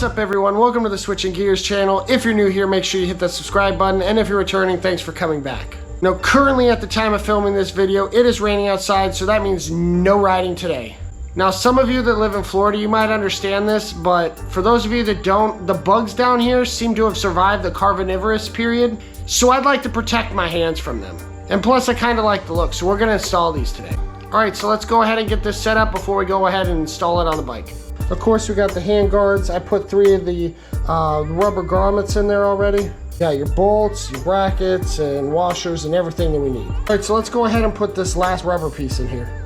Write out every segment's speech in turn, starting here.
What's up everyone, welcome to the Switching Gears channel. If you're new here, make sure you hit that subscribe button, and if you're returning, thanks for coming back. Now currently at the time of filming this video, it is raining outside, so that means no riding today. Now some of you that live in Florida, you might understand this, but for those of you that don't, the bugs down here seem to have survived the Carnivorous period, so I'd like to protect my hands from them. And plus I kind of like the look, so we're going to install these today. Alright, so let's go ahead and get this set up before we go ahead and install it on the bike. Of course, we got the hand guards. I put 3 of the rubber grommets in there already. You got your bolts, your brackets, and washers, and everything that we need. Alright, so let's go ahead and put this last rubber piece in here.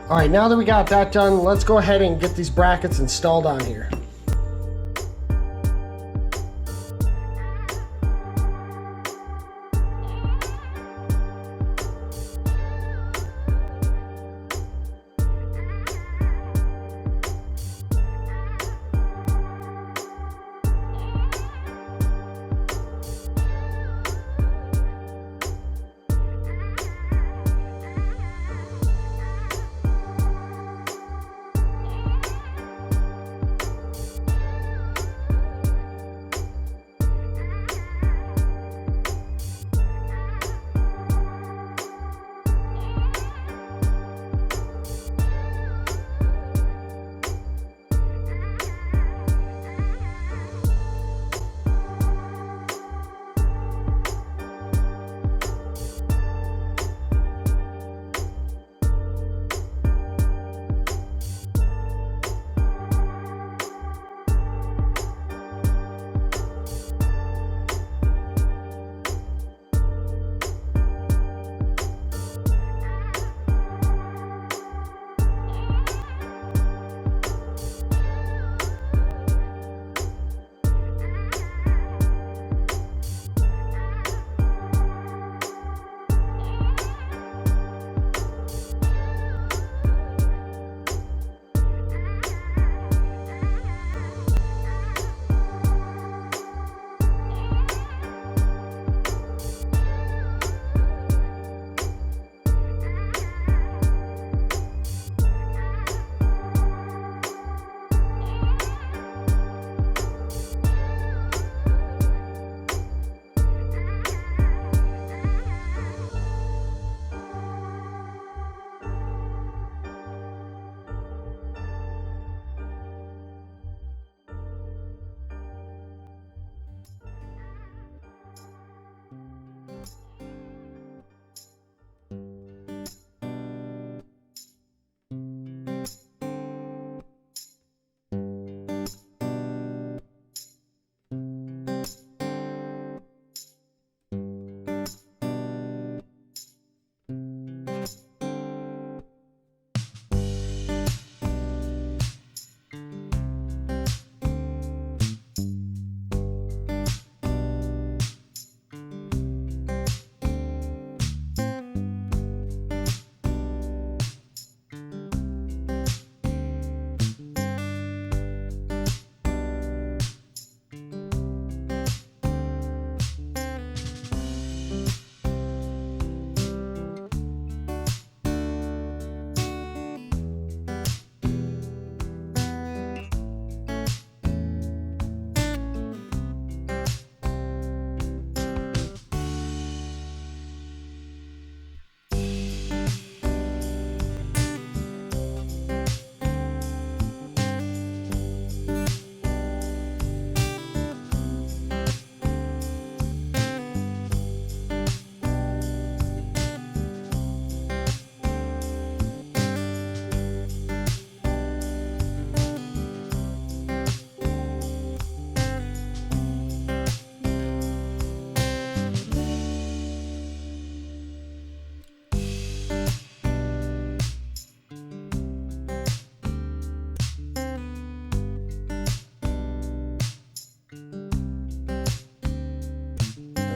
Alright, now that we got that done, let's go ahead and get these brackets installed on here.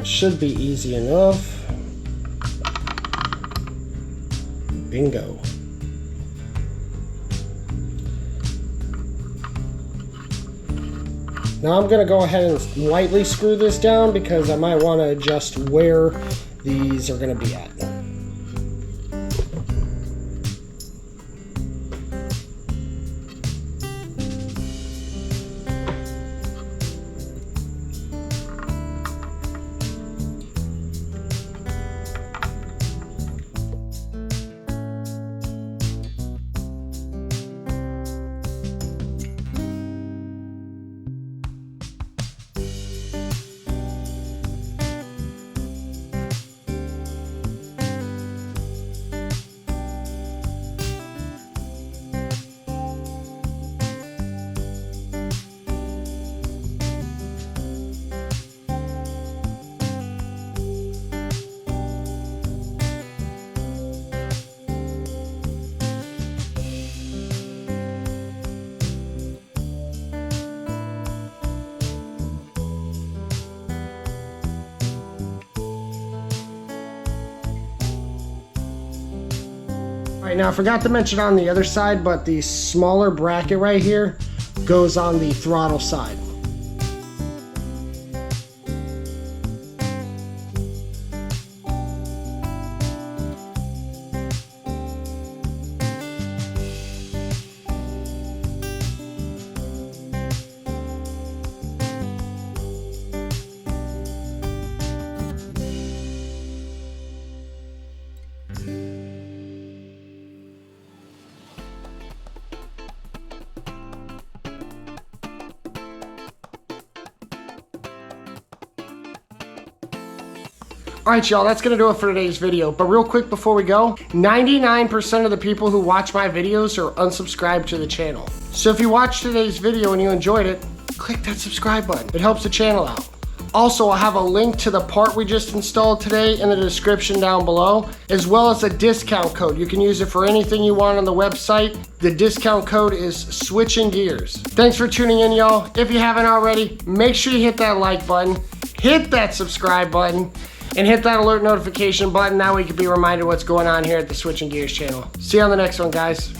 Should be easy enough. Bingo. Now I'm going to go ahead and lightly screw this down because I might want to adjust where these are going to be at. Alright, now I forgot to mention on the other side, but the smaller bracket right here goes on the throttle side. Alright y'all, that's going to do it for today's video. But real quick before we go, 99% of the people who watch my videos are unsubscribed to the channel. So if you watched today's video and you enjoyed it, click that subscribe button. It helps the channel out. Also, I'll have a link to the part we just installed today in the description down below, as well as a discount code. You can use it for anything you want on the website. The discount code is SWITCHNGEARS. Thanks for tuning in, y'all. If you haven't already, make sure you hit that like button, hit that subscribe button, and hit that alert notification button. That way you can be reminded what's going on here at the Switching Gears channel. See you on the next one, guys.